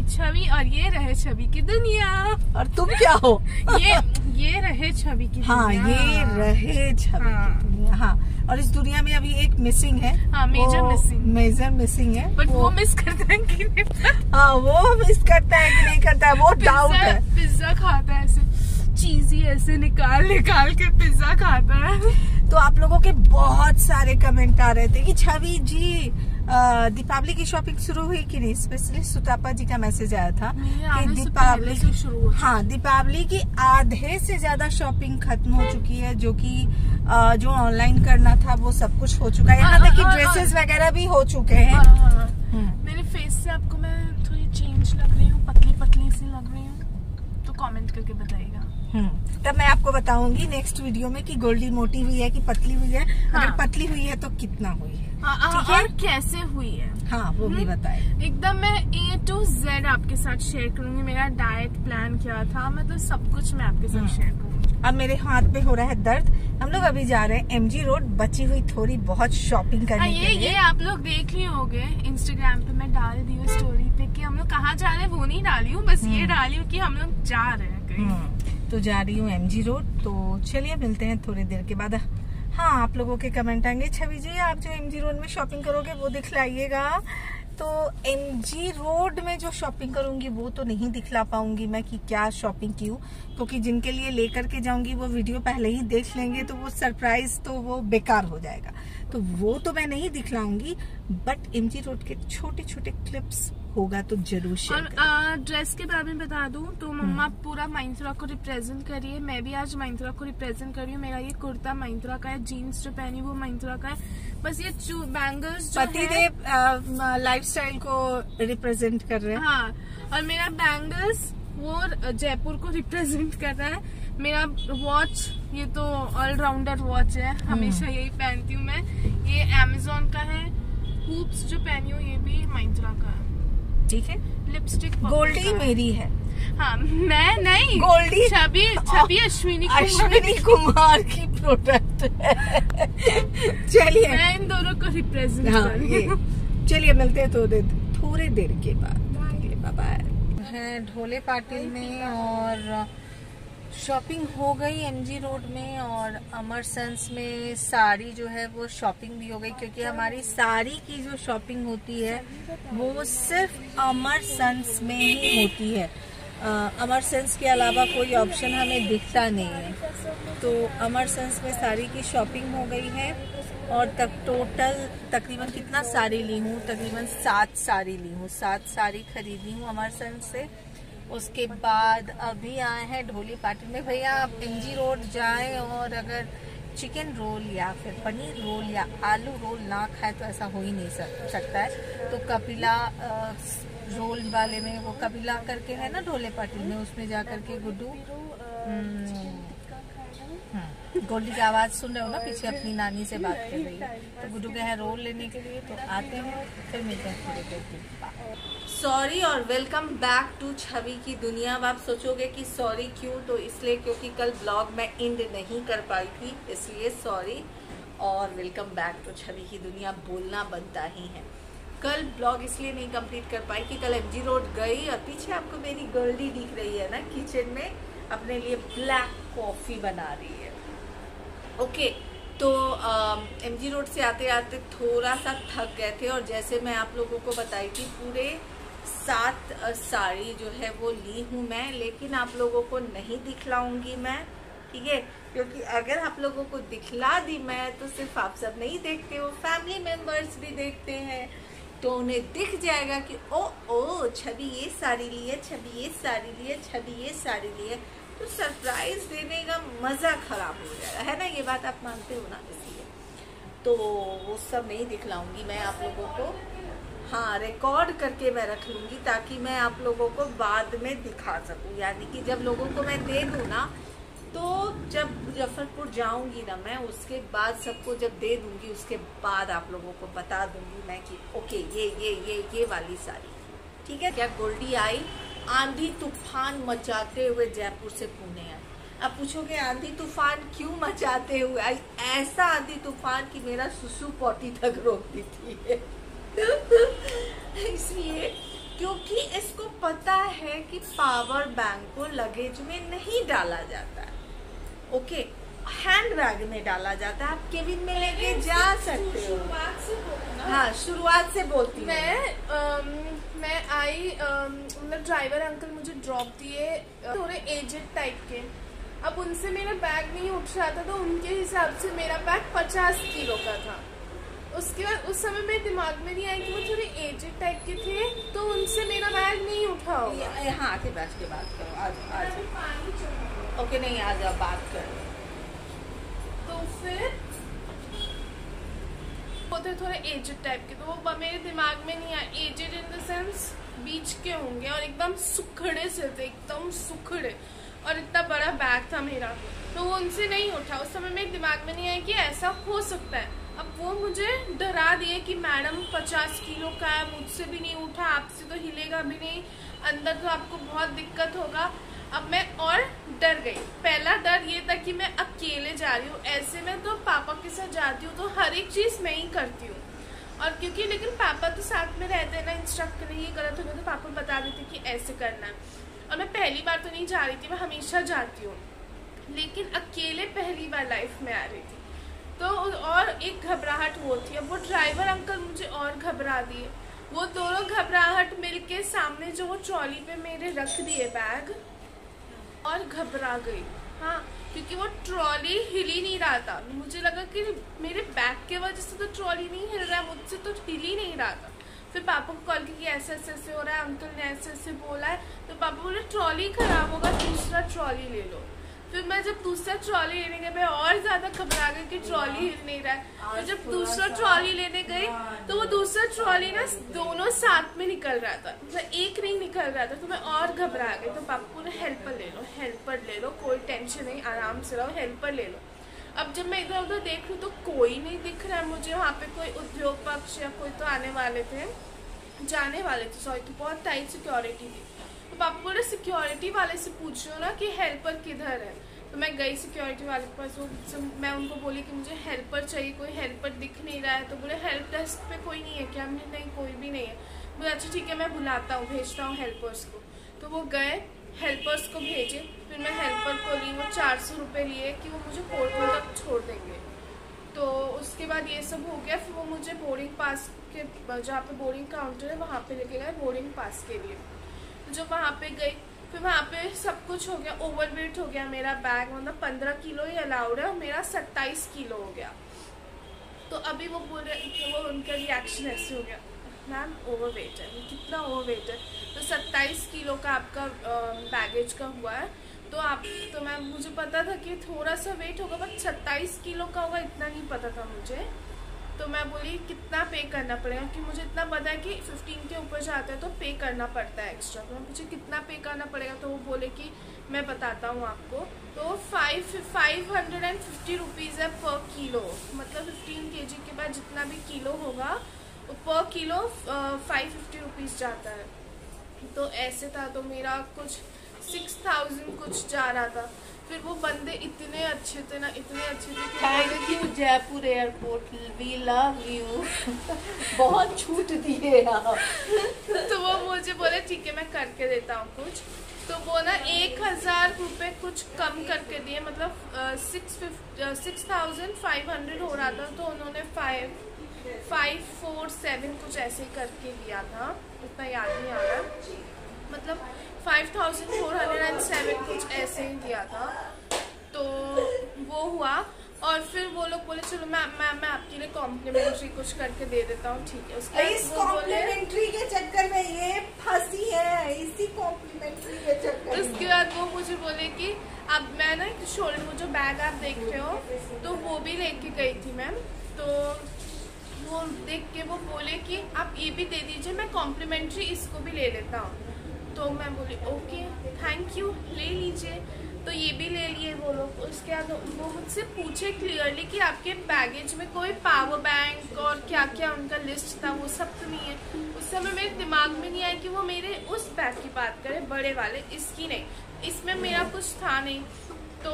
छवि और ये रहे छवि की दुनिया। और तुम क्या हो? ये रहे छवि की दुनिया। हाँ, ये रहे छवि की दुनिया। हाँ, और इस दुनिया में अभी एक मिसिंग है। हाँ, मेजर मिसिंग है। बट वो मिस करता है कि नहीं? हाँ, वो मिस करता है कि नहीं करता है, वो डाउट है। पिज्जा खाता है ऐसे, चीजी ऐसे निकाल के पिज्जा खाता है। तो आप लोगों के बहुत सारे कमेंट आ रहे थे कि छवि जी दीपावली की शॉपिंग शुरू हुई कि नहीं। स्पेशली सुतापा जी का मैसेज आया था कि दीपावली से शुरू। हाँ, दीपावली की आधे से ज्यादा शॉपिंग खत्म हो चुकी है, जो कि जो ऑनलाइन करना था वो सब कुछ हो चुका है। यहाँ तक कि ड्रेसेस वगैरह भी हो चुके हैं। मेरे फेस से आपको मैं थोड़ी चेंज लग रही हूँ, पतली सी लग रही हूँ, तो कमेंट करके बताइएगा। तब मैं आपको बताऊंगी नेक्स्ट वीडियो में कि गोल्डी मोटी हुई है कि पतली हुई है। हाँ। अगर पतली हुई है तो कितना हुई है, ठीक है, और कैसे हुई है, हाँ वो भी बताए। एकदम मैं A to Z आपके साथ शेयर करूंगी। मेरा डाइट प्लान क्या था, मतलब सब कुछ मैं आपके साथ शेयर करूंगी। अब मेरे हाथ पे हो रहा है दर्द। हम लोग अभी जा रहे हैं MG रोड, बची हुई थोड़ी बहुत शॉपिंग करने के लिए। ये आप लोग देख ही होंगे इंस्टाग्राम पे मैं डाल दी हूँ स्टोरी पे कि हम लोग कहाँ जा रहे हैं, वो नहीं डाली हूँ, बस ये डाली हूँ कि हम लोग जा रहे हैं कहीं। तो जा रही हूँ MG रोड। तो चलिए मिलते हैं थोड़ी देर के बाद। हाँ, आप लोगों के कमेंट आएंगे छवि जी आप जो MG रोड में शॉपिंग करोगे वो दिखलाइएगा। तो MG रोड में जो शॉपिंग करूंगी वो तो नहीं दिखला पाऊंगी मैं कि क्या शॉपिंग की हूँ, क्योंकि जिनके लिए लेकर के जाऊंगी वो वीडियो पहले ही देख लेंगे, तो वो सरप्राइज तो वो बेकार हो जाएगा। तो वो तो मैं नहीं दिखलाऊंगी, बट MG रोड के छोटे छोटे क्लिप्स होगा तो जरूर शेयर करें। और ड्रेस के बारे में बता दूं तो मम्मा पूरा महिंद्रा को रिप्रेजेंट कर रही है, मैं भी आज महिंद्रा को रिप्रेजेंट कर रही हूँ। मेरा ये कुर्ता महिंद्रा का है, जीन्स जो पहनी वो महिंद्रा का है। बस ये बैंगल्स जो पतिदेव लाइफस्टाइल को रिप्रेजेंट कर रहे हैं। हाँ, और मेरा बैंगल्स वो जयपुर को रिप्रेजेंट कर रहा है। मेरा वॉच ये तो ऑलराउंडर वॉच है, हमेशा यही पहनती हूँ मैं। ये अमेजोन का है। हूप्स जो पहनी हूँ ये भी महिंद्रा का है। ठीक है, लिपस्टिक गोल्डी मेरी है। हाँ, मैं नहीं, गोल्डी छवि अश्विनी कुमार की प्रोडक्ट है। चलिए मैं इन दोनों को रिप्रेजेंट कर रही हूँ। चलिए मिलते हैं थोड़ी देर के बाद। Bye bye. है ढोले पाटिल में और शॉपिंग हो गई MG रोड में, और अमर सन्स में साड़ी जो है वो शॉपिंग भी हो गई, क्योंकि हमारी साड़ी की जो शॉपिंग होती है वो सिर्फ अमर सन्स में ही होती है। अमर सन्स के अलावा कोई ऑप्शन हमें दिखता नहीं है। तो अमर सन्स में साड़ी की शॉपिंग हो गई है, और तब टोटल तकरीबन कितना साड़ी ली हूँ, तकरीबन 7 साड़ी ली हूँ, 7 साड़ी खरीदी हूँ अमर सन्स से। उसके बाद अभी आए हैं ढोली पाटिल में। भैया आप MG रोड जाएं और अगर चिकन रोल या फिर पनीर रोल या आलू रोल ना खाए तो ऐसा हो ही नहीं सकता है। तो कपिला रोल वाले में, वो कपिला करके है ना ढोले पाटिल में, उसमें जा करके गुड्डू गोल्डी की आवाज सुन रहे हो ना पीछे, अपनी नानी से बात कर रही है। तो गुड्डू गए हैं रोल लेने के लिए, तो आते हैं फिर मिलते हैं थोड़ी देर के बाद। सॉरी और वेलकम बैक टू छवि की दुनिया। अब आप सोचोगे कि सॉरी क्यों, तो इसलिए क्योंकि कल ब्लॉग मैं एंड नहीं कर पाई थी, इसलिए सॉरी। और वेलकम बैक टू छवि की दुनिया बोलना बनता ही है। कल ब्लॉग इसलिए नहीं कंप्लीट कर पाई कि कल MG रोड गई, और पीछे आपको मेरी गर्ली दिख रही है ना किचन में अपने लिए ब्लैक कॉफी बना रही है। ओके, तो MG रोड से आते आते थोड़ा सा थक गए थे, और जैसे मैं आप लोगों को बताई थी पूरे 7 साड़ी जो है वो ली हूँ मैं, लेकिन आप लोगों को नहीं दिखलाऊंगी मैं, ठीक है, क्योंकि अगर आप लोगों को दिखला दी मैं तो सिर्फ आप सब नहीं देखते हो, फैमिली मेंबर्स भी देखते हैं, तो उन्हें दिख जाएगा कि ओ छवि ये साड़ी ली है, छवि ये साड़ी ली है, छवि ये साड़ी ली है, तो सरप्राइज देने का मजा खराब हो जाएगा, है ना। ये बात आप मानते हो ना, इसलिए तो वो सब नहीं दिखलाऊंगी मैं आप लोगों को। हाँ, रिकॉर्ड करके मैं रख लूंगी ताकि मैं आप लोगों को बाद में दिखा सकूं, यानी कि जब लोगों को मैं दे दूं ना, तो जब मुजफ्फरपुर जाऊंगी ना मैं, उसके बाद सबको जब दे दूंगी उसके बाद आप लोगों को बता दूंगी मैं कि ओके ये वाली साड़ी, ठीक है। क्या गोल्डी आई आंधी तूफान मचाते हुए जयपुर से पुणे आई। अब पूछोगे आंधी तूफान क्यों मचाते हुए आई? ऐसा आंधी तूफान कि मेरा सुसु पॉटी तक रोक दी थी इसलिए क्योंकि इसको पता है कि पावर बैंक को लगेज में नहीं डाला जाता है, ओके, हैंड बैग में डाला जाता है। आप केबिन में लेके जा सकते हो। शुरुआत से बोलना। हाँ, शुरुआत से बोलती हूँ। मैं आई, मतलब ड्राइवर अंकल मुझे ड्रॉप दिए, थोड़े एजेड टाइप के। अब उनसे मेरा बैग नहीं उठ रहा था, तो उनके हिसाब से मेरा बैग 50 किलो का था। उसके बाद उस समय मेरे दिमाग में नहीं आया कि वो थोड़े एजेड टाइप के थे, तो उनसे मेरा बैग नहीं उठा होगा। हाँ, आके बैठ के बात करो। आज ओके, नहीं आ जाओ, बात करो। तो फिर वो थे थोड़े एजेड टाइप के, तो वो मेरे दिमाग में नहीं आया। एजेड इन द सेंस बीच के होंगे और एकदम सुखड़े से थे, एकदम सुखड़े, और इतना बड़ा बैग था मेरा, तो वो उनसे नहीं उठा। उस समय मेरे दिमाग में नहीं आया कि ऐसा हो सकता है। अब वो मुझे डरा दिए कि मैडम 50 किलो का है, मुझसे भी नहीं उठा, आपसे तो हिलेगा भी नहीं, अंदर तो आपको बहुत दिक्कत होगा। अब मैं और डर गई। पहला डर ये था कि मैं अकेले जा रही हूँ, ऐसे में तो पापा के साथ जाती हूँ तो हर एक चीज़ मैं ही करती हूँ, और क्योंकि लेकिन पापा तो साथ में रहते हैं ना, इंस्ट्रक्ट करें, ये गलत होगा तो पापा बता देते कि ऐसे करना है। और मैं पहली बार तो नहीं जा रही थी, मैं हमेशा जाती हूँ, लेकिन अकेले पहली बार लाइफ में आ रही थी, तो और एक घबराहट वो थी। अब वो ड्राइवर अंकल मुझे और घबरा दिए। वो दोनों घबराहट मिलके सामने जो वो ट्रॉली पे मेरे रख दिए बैग, और घबरा गई। हाँ, क्योंकि वो ट्रॉली हिल ही नहीं रहा था। मुझे लगा कि मेरे बैग के वजह से तो ट्रॉली नहीं हिल रहा है, मुझसे तो हिल ही नहीं रहा था। फिर पापा को कॉल की ऐसे ऐसे हो रहा है, अंकल ने ऐसे ऐसे बोला है, तो पापा बोले ट्रॉली खराब होगा, दूसरा ट्रॉली ले लो। फिर मैं जब दूसरा ट्रॉली लेने गई, मैं और ज्यादा घबरा गई कि ट्रॉली हिल नहीं रहा है। तो जब दूसरा ट्रॉली लेने गई, तो वो दूसरा ट्रॉली ना दोनों साथ में निकल रहा था, मतलब एक नहीं निकल रहा था, तो मैं और घबरा गई। तो पापा बोले हेल्पर ले लो, हेल्पर ले लो, कोई टेंशन नहीं, आराम से रहो, हेल्पर ले लो। अब जब मैं इधर उधर देख लूँ तो कोई नहीं दिख रहा है मुझे वहाँ पे, कोई उद्योग पक्ष या कोई तो आने वाले थे, जाने वाले थे, सॉरी, तो बहुत टाइट सिक्योरिटी थी। तो पापा बोले सिक्योरिटी वाले से पूछ लो ना कि हेल्पर किधर है। तो मैं गई सिक्योरिटी वाले के पास, वो मैं उनको बोली कि मुझे हेल्पर चाहिए, कोई हेल्पर दिख नहीं रहा है। तो बोले हेल्प डेस्क पे कोई नहीं है क्या? हमने नहीं, कोई भी नहीं है। बोले अच्छा ठीक है, मैं बुलाता हूँ, भेजता हूँ हेल्पर्स को। तो वो गए, हेल्पर्स को भेजे, फिर मैं हेल्पर को ली, वो 400 रुपये लिए कि वो मुझे पोर्टल तक छोड़ देंगे। तो उसके बाद ये सब हो गया। फिर वो मुझे बोर्डिंग पास के, जहाँ पे बोर्डिंग काउंटर है वहाँ पे लेके गए बोर्डिंग पास के लिए। तो जब वहाँ पे गई, फिर वहाँ पे सब कुछ हो गया, ओवरवेट हो गया मेरा बैग, मतलब 15 किलो ही अलाउड है और मेरा 27 किलो हो गया। तो अभी वो बोल रहे, वो उनका रिएक्शन ऐसे हो गया, मैम ओवरवेट है। कितना ओवरवेट है? तो 27 किलो का आपका बैगेज का हुआ है। तो आप, तो मैम मुझे पता था कि थोड़ा सा वेट होगा, बट 27 किलो का होगा इतना नहीं पता था मुझे। तो मैं बोली कितना पे करना पड़ेगा, कि मुझे इतना पता है कि 15 के ऊपर जाता है तो पे करना पड़ता है एक्स्ट्रा। तो मुझे कितना पे करना पड़ेगा, तो वो बोले कि मैं बताता हूँ आपको। तो 550 रुपीज़ है पर किलो, मतलब 15 kg के बाद जितना भी किलो होगा पर किलो 550 रुपीज़ जाता है। तो ऐसे था, तो मेरा कुछ 6000 कुछ जा रहा था। फिर वो बंदे इतने अच्छे थे ना, इतने अच्छे थे। Thank you Jaipur airport, we love you. बहुत छूट दिए आप। तो वो मुझे बोले ठीक है मैं करके देता हूँ कुछ। तो वो ना 1000 रुपये कुछ कम करके दिए, मतलब 6500 हो रहा था, तो उन्होंने 547 कुछ ऐसे ही करके दिया था, उतना याद नहीं आ रहा, मतलब 5407 कुछ ऐसे ही दिया था। तो वो हुआ, और फिर वो लोग बोले चलो मैं आपके लिए कॉम्प्लीमेंट्री कुछ करके दे देता हूँ, ठीक है। उसके इस कॉम्प्लीमेंट्री के चक्कर में ये फंसी है, इसी कॉम्प्लीमेंट्री के चक्कर में। उसके बाद वो मुझे बोले कि अब मैं ना शोल्डर, वो जो बैग आप देख रहे हो, तो वो भी लेके गई थी मैम। तो वो देख के वो बोले कि आप ये भी दे दीजिए, मैं कॉम्प्लीमेंट्री इसको भी ले लेता हूँ। तो मैं बोली ओके थैंक यू, ले लीजिए। तो ये भी ले लिए वो लोग। उसके बाद वो मुझसे पूछे क्लियरली कि आपके बैगेज में कोई पावर बैंक और क्या क्या उनका लिस्ट था, वो सब तो नहीं है। उस समय मेरे दिमाग में नहीं आया कि वो मेरे उस बैग की बात करें, बड़े वाले, इसकी नहीं, इसमें मेरा कुछ था नहीं। तो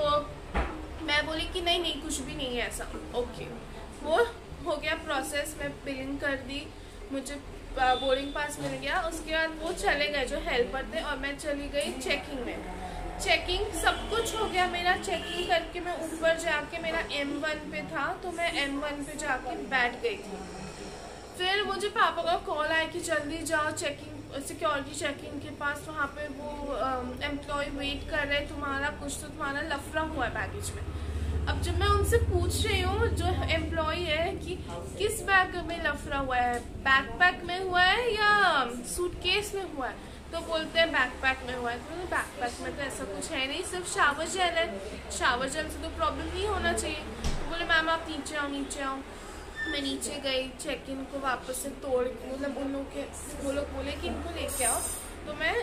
मैं बोली कि नहीं नहीं कुछ भी नहीं है ऐसा। ओके, वो हो गया प्रोसेस, मैं बिलिंग कर दी, मुझे बोर्डिंग पास मिल गया। उसके बाद वो चले गए जो हेल्पर थे और मैं चली गई चेकिंग में। चेकिंग सब कुछ हो गया मेरा। चेकिंग करके मैं ऊपर जाके, मेरा M1 पे था तो मैं M1 पे जाके बैठ गई थी। फिर मुझे पापा का कॉल आया कि जल्दी जाओ चेकिंग, सिक्योरिटी चेकिंग के पास, वहाँ पे वो एम्प्लॉय वेट कर रहे, तुम्हारा कुछ तो तुम्हारा लफड़ा हुआ है बैगेज में। अब जब मैं उनसे पूछ रही हूँ जो एम्प्लॉय है कि किस बैग में लफड़ा हुआ है, बैकपैक में हुआ है या सूटकेस में हुआ है, तो बोलते हैं बैकपैक में हुआ है। तो बैकपैक में तो ऐसा कुछ है नहीं, सिर्फ शावर जेल है, शावर जेल से तो प्रॉब्लम नहीं होना चाहिए। तो बोले मैम आप नीचे आओ, नीचे आओ। मैं नीचे गई, चेक इन को वापस से तोड़, मतलब उन लोग के, वो लोग बोले कि इनको लेके आओ, तो मैं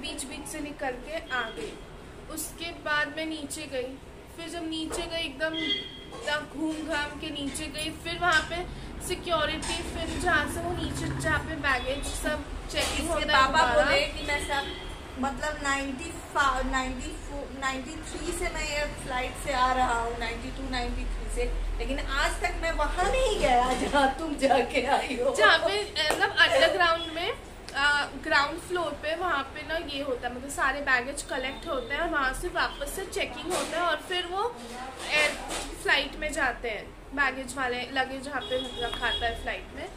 बीच बीच से निकल के आ गई। उसके बाद मैं नीचे गई। फिर जब नीचे गई एकदम घूम घाम के नीचे गई, फिर वहाँ पे सिक्योरिटी, फिर जहाँ से वो नीचे जहाँ पे बैगेज सब चेकिंग होता है, पापा बोले कि मैं सब मतलब 93 से मैं ये फ्लाइट से आ रहा हूँ, 92 93 से, लेकिन आज तक मैं वहाँ नहीं गया जहाँ तुम जाके आई हो, जहाँ पे मतलब अंडरग्राउंड में ग्राउंड फ्लोर पे वहाँ पे ना ये होता है, मतलब सारे बैगेज कलेक्ट होते हैं और वहाँ से वापस से चेकिंग होता है और फिर वो फ्लाइट में जाते हैं, बैगेज वाले लगेज जहाँ पे रखा था है फ्लाइट में।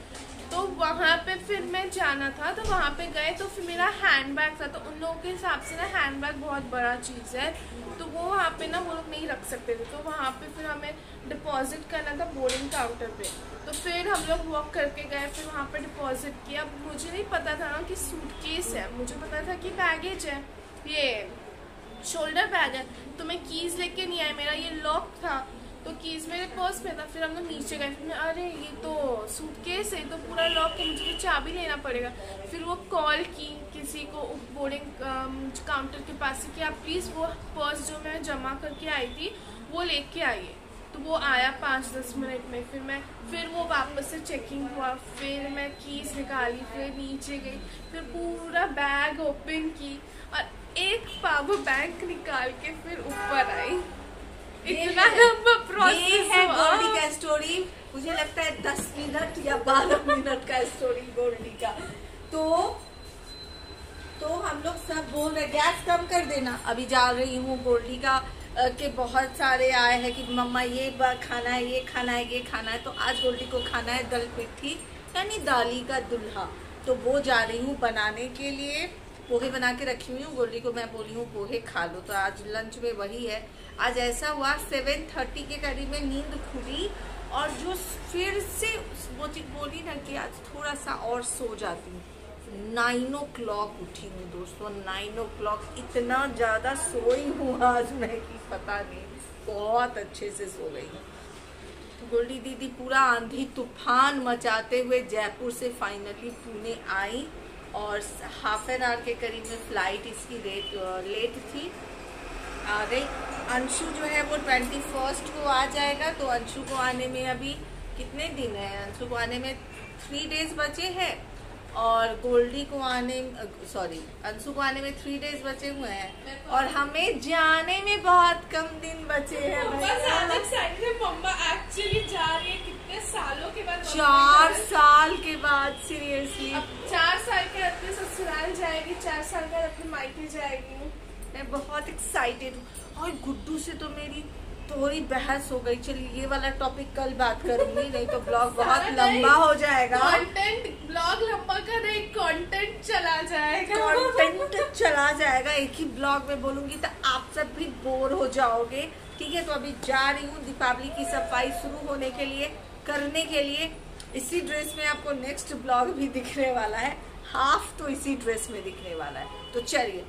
तो वहाँ पे फिर मैं जाना था, तो वहाँ पे गए तो फिर मेरा हैंडबैग था, तो उन लोगों के हिसाब से ना हैंडबैग बहुत बड़ा चीज़ है, तो वो वहाँ पे ना वो लोग नहीं रख सकते थे। तो वहाँ पे फिर हमें डिपॉजिट करना था बोर्डिंग काउंटर पे, तो फिर हम लोग वॉक करके गए, फिर वहाँ पे डिपॉजिट किया। मुझे नहीं पता था ना कि सूटकेस है, मुझे पता था कि बैगेज है, ये शोल्डर बैग है, तो मैं कीज़ लेके नहीं आई, मेरा ये लॉक था तो कीज मेरे पर्स में था। फिर हम लोग नीचे गए, फिर अरे ये तो सूटकेस है, तो पूरा लॉक है, मुझे तो चाबी लेना पड़ेगा। फिर वो कॉल की किसी को बोर्डिंग काउंटर के पास से कि आप प्लीज़ वो पर्स जो मैं जमा करके आई थी वो लेके आइए। तो वो आया 5-10 मिनट में। फिर वो वापस से चेकिंग हुआ, फिर मैं कीज निकाली, फिर नीचे गई, फिर पूरा बैग ओपन की और एक पावर बैंक निकाल के फिर ऊपर आई। इतना लंबा प्रोसेस ये है गोल्डी का स्टोरी। मुझे लगता है 10 मिनट या 12 मिनट का स्टोरी गोल्डी का। तो हम लोग सब बोल रहे गैस कम कर देना। अभी जा रही हूँ गोल्डी का के बहुत सारे आए हैं कि मम्मा ये खाना है, ये खाना है, ये खाना है। तो आज गोल्डी को खाना है दल पिट्ठी यानी दाली का दुल्हा। तो वो जा रही हूँ बनाने के लिए। पोहे बना के रखी हुई हूँ, गोल्डी को मैं बोली हूँ पोहे खा लो, तो आज लंच में वही है। आज ऐसा हुआ 7:30 के करीब में नींद खुली और जो फिर से वो बोली ना कि आज थोड़ा सा और सो जाती हूँ, 9 o'clock उठी हूँ दोस्तों, 9 o'clock। इतना ज़्यादा सोई हूँ आज मैं कि पता नहीं, बहुत अच्छे से सो गई हूँ। तो गोल्डी दीदी पूरा आंधी तूफान मचाते हुए जयपुर से फाइनली पुणे आई और हाफ एन आवर के करीब में फ्लाइट इसकी लेट थी, आ गई। अंशु जो है वो 21 को आ जाएगा, तो अंशु को आने में अभी कितने दिन है, अंशु को आने में 3 days बचे हैं और गोल्डी को आने अंशु को आने में 3 days बचे हुए हैं और हमें जाने में बहुत कम दिन बचे हैं। मम्मा एक्चुअली जा रही है कितने सालों के बाद, 4 साल के बाद, सीरियसली 4 साल के अपने ससुराल जाएगी, 4 साल के बाद अपने मायके जाएगी। मैं बहुत एक्साइटेड हूँ। और गुड्डू से तो मेरी थोड़ी बहस हो गई। चलिए ये वाला टॉपिक कल बात करूंगी, नहीं तो ब्लॉग बहुत लंबा हो जाएगा। कंटेंट ब्लॉग लंबा कर रहे, कंटेंट चला जाएगा एक ही ब्लॉग में बोलूंगी तो आप सब भी बोर हो जाओगे। ठीक है, तो अभी जा रही हूँ दीपावली की सफाई शुरू होने के लिए, करने के लिए। इसी ड्रेस में आपको नेक्स्ट ब्लॉग भी दिखने वाला है, हाफ तो इसी ड्रेस में दिखने वाला है। तो चलिए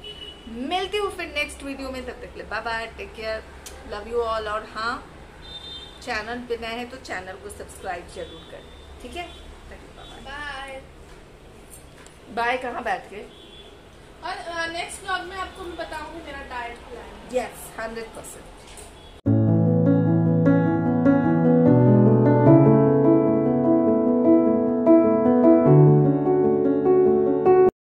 मिलती हूँ फिर नेक्स्ट वीडियो में, तब तक ले bye bye, take care, love you all. और हाँ, चैनल पे नए हैं तो चैनल को सब्सक्राइब जरूर करें, ठीक है। बाय बाय कहाँ बैठ के, और नेक्स्ट ब्लॉग में आपको मैं बताऊंगी मेरा डाइट प्लान। यस 100%।